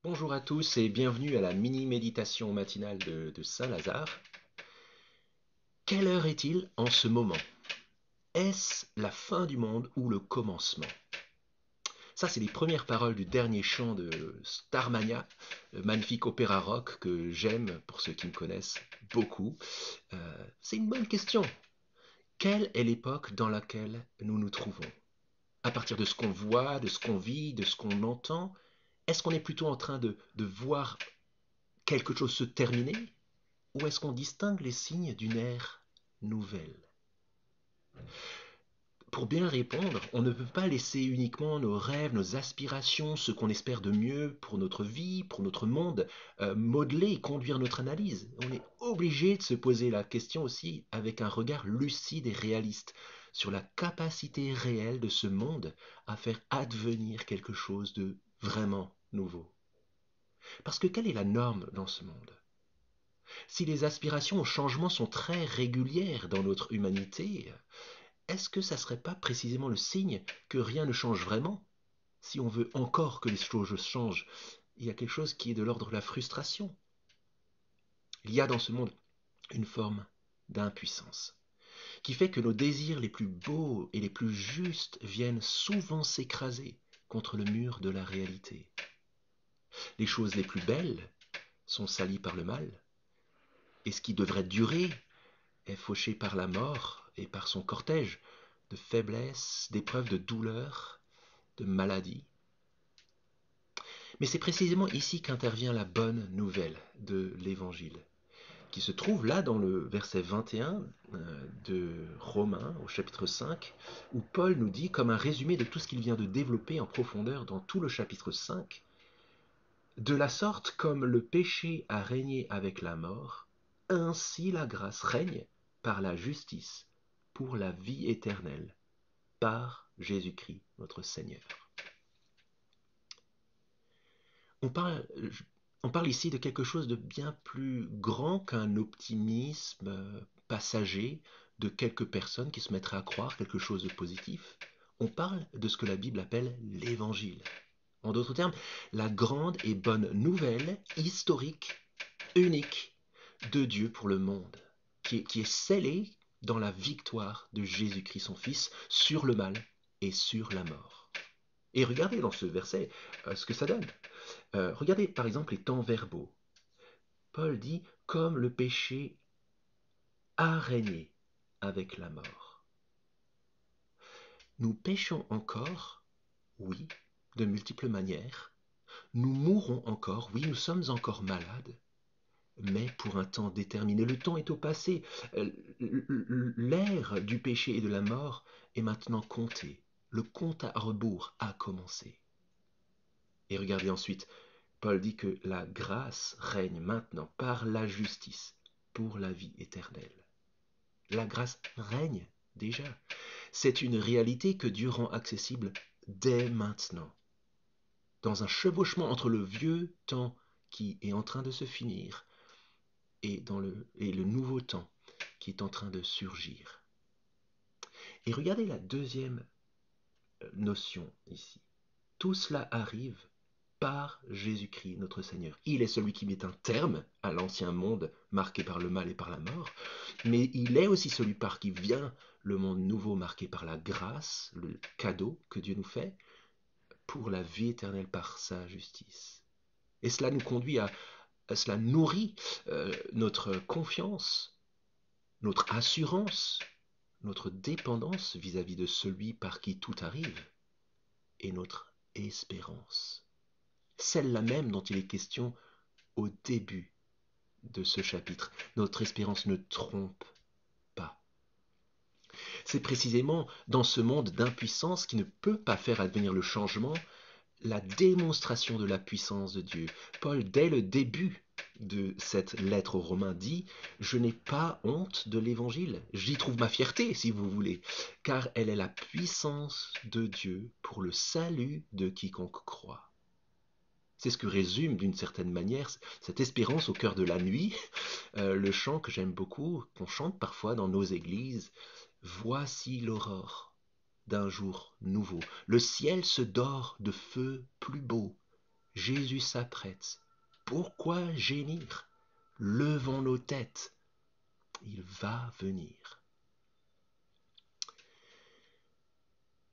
Bonjour à tous et bienvenue à la mini-méditation matinale de Saint-Lazare. Quelle heure est-il en ce moment? Est-ce la fin du monde ou le commencement? Ça, c'est les premières paroles du dernier chant de Starmania, le magnifique opéra rock que j'aime, pour ceux qui me connaissent, beaucoup. C'est une bonne question. Quelle est l'époque dans laquelle nous nous trouvons? À partir de ce qu'on voit, de ce qu'on vit, de ce qu'on entend, est-ce qu'on est plutôt en train de voir quelque chose se terminer? Ou est-ce qu'on distingue les signes d'une ère nouvelle? Pour bien répondre, on ne peut pas laisser uniquement nos rêves, nos aspirations, ce qu'on espère de mieux pour notre vie, pour notre monde, modeler et conduire notre analyse. On est obligé de se poser la question aussi avec un regard lucide et réaliste sur la capacité réelle de ce monde à faire advenir quelque chose de vraiment nouveau. Parce que quelle est la norme dans ce monde? Si les aspirations au changement sont très régulières dans notre humanité, est-ce que ça ne serait pas précisément le signe que rien ne change vraiment? Si on veut encore que les choses changent, il y a quelque chose qui est de l'ordre de la frustration. Il y a dans ce monde une forme d'impuissance qui fait que nos désirs les plus beaux et les plus justes viennent souvent s'écraser contre le mur de la réalité. Les choses les plus belles sont salies par le mal, et ce qui devrait durer est fauché par la mort et par son cortège de faiblesse, d'épreuves de douleur, de maladie. Mais c'est précisément ici qu'intervient la bonne nouvelle de l'Évangile, qui se trouve là dans le verset 21 de Romains au chapitre 5, où Paul nous dit, comme un résumé de tout ce qu'il vient de développer en profondeur dans tout le chapitre 5, de la sorte comme le péché a régné avec la mort, ainsi la grâce règne par la justice pour la vie éternelle, par Jésus-Christ notre Seigneur. On parle, on parle ici de quelque chose de bien plus grand qu'un optimisme passager de quelques personnes qui se mettraient à croire quelque chose de positif. On parle de ce que la Bible appelle l'Évangile. En d'autres termes, la grande et bonne nouvelle historique, unique, de Dieu pour le monde, qui est scellée dans la victoire de Jésus-Christ son Fils sur le mal et sur la mort. Et regardez dans ce verset ce que ça donne. Regardez par exemple les temps verbaux. Paul dit comme le péché a régné avec la mort. Nous péchons encore, oui, de multiples manières. Nous mourrons encore, oui, nous sommes encore malades, mais pour un temps déterminé. Le temps est au passé. L'ère du péché et de la mort est maintenant comptée. Le compte à rebours a commencé. Et regardez ensuite, Paul dit que la grâce règne maintenant par la justice pour la vie éternelle. La grâce règne déjà. C'est une réalité que Dieu rend accessible dès maintenant. Dans un chevauchement entre le vieux temps qui est en train de se finir et le nouveau temps qui est en train de surgir. Et regardez la deuxième notion ici. Tout cela arrive par Jésus-Christ notre Seigneur. Il est celui qui met un terme à l'ancien monde marqué par le mal et par la mort, mais il est aussi celui par qui vient le monde nouveau marqué par la grâce, le cadeau que Dieu nous fait, pour la vie éternelle par sa justice. Et cela nous conduit cela nourrit notre confiance, notre assurance, notre dépendance vis-à-vis de celui par qui tout arrive, et notre espérance. Celle-là même dont il est question au début de ce chapitre. Notre espérance ne trompe pas. C'est précisément dans ce monde d'impuissance qui ne peut pas faire advenir le changement, la démonstration de la puissance de Dieu. Paul, dès le début de cette lettre aux Romains, dit « Je n'ai pas honte de l'Évangile, j'y trouve ma fierté, si vous voulez, car elle est la puissance de Dieu pour le salut de quiconque croit. » C'est ce que résume d'une certaine manière cette espérance au cœur de la nuit, le chant que j'aime beaucoup, qu'on chante parfois dans nos églises. Voici l'aurore d'un jour nouveau. Le ciel se dore de feu plus beau. Jésus s'apprête. Pourquoi gémir? Levons nos têtes. Il va venir.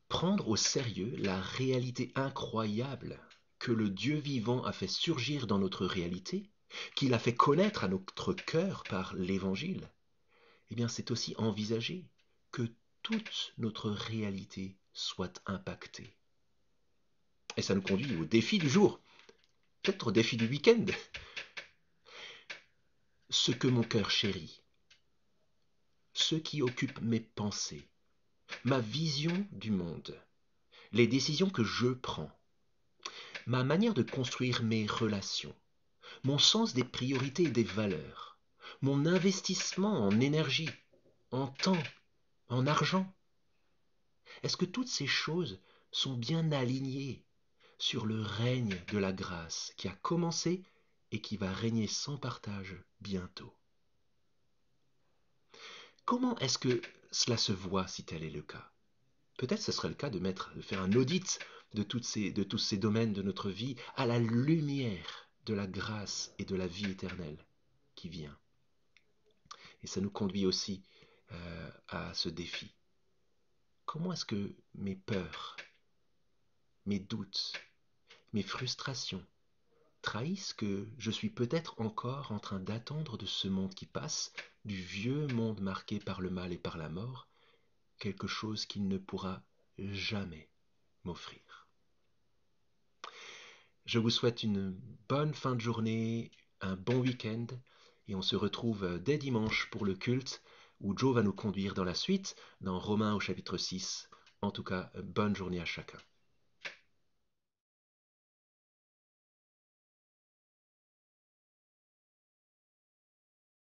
Prendre au sérieux la réalité incroyable que le Dieu vivant a fait surgir dans notre réalité, qu'il a fait connaître à notre cœur par l'Évangile, eh bien c'est aussi envisager que toute notre réalité soit impactée. Et ça nous conduit au défi du jour, peut-être au défi du week-end. Ce que mon cœur chérit, ce qui occupe mes pensées, ma vision du monde, les décisions que je prends, ma manière de construire mes relations, mon sens des priorités et des valeurs, mon investissement en énergie, en temps, en argent. Est-ce que toutes ces choses sont bien alignées sur le règne de la grâce qui a commencé et qui va régner sans partage bientôt? Comment est-ce que cela se voit si tel est le cas? Peut-être ce serait le cas de faire un audit de tous ces domaines de notre vie à la lumière de la grâce et de la vie éternelle qui vient. Et ça nous conduit aussi à ce défi. Comment est-ce que mes peurs, mes doutes, mes frustrations trahissent que je suis peut-être encore en train d'attendre de ce monde qui passe, du vieux monde marqué par le mal et par la mort, quelque chose qu'il ne pourra jamais m'offrir. Je vous souhaite une bonne fin de journée, un bon week-end, et on se retrouve dès dimanche pour le culte, où Joe va nous conduire dans la suite, dans Romains au chapitre 6. En tout cas, bonne journée à chacun.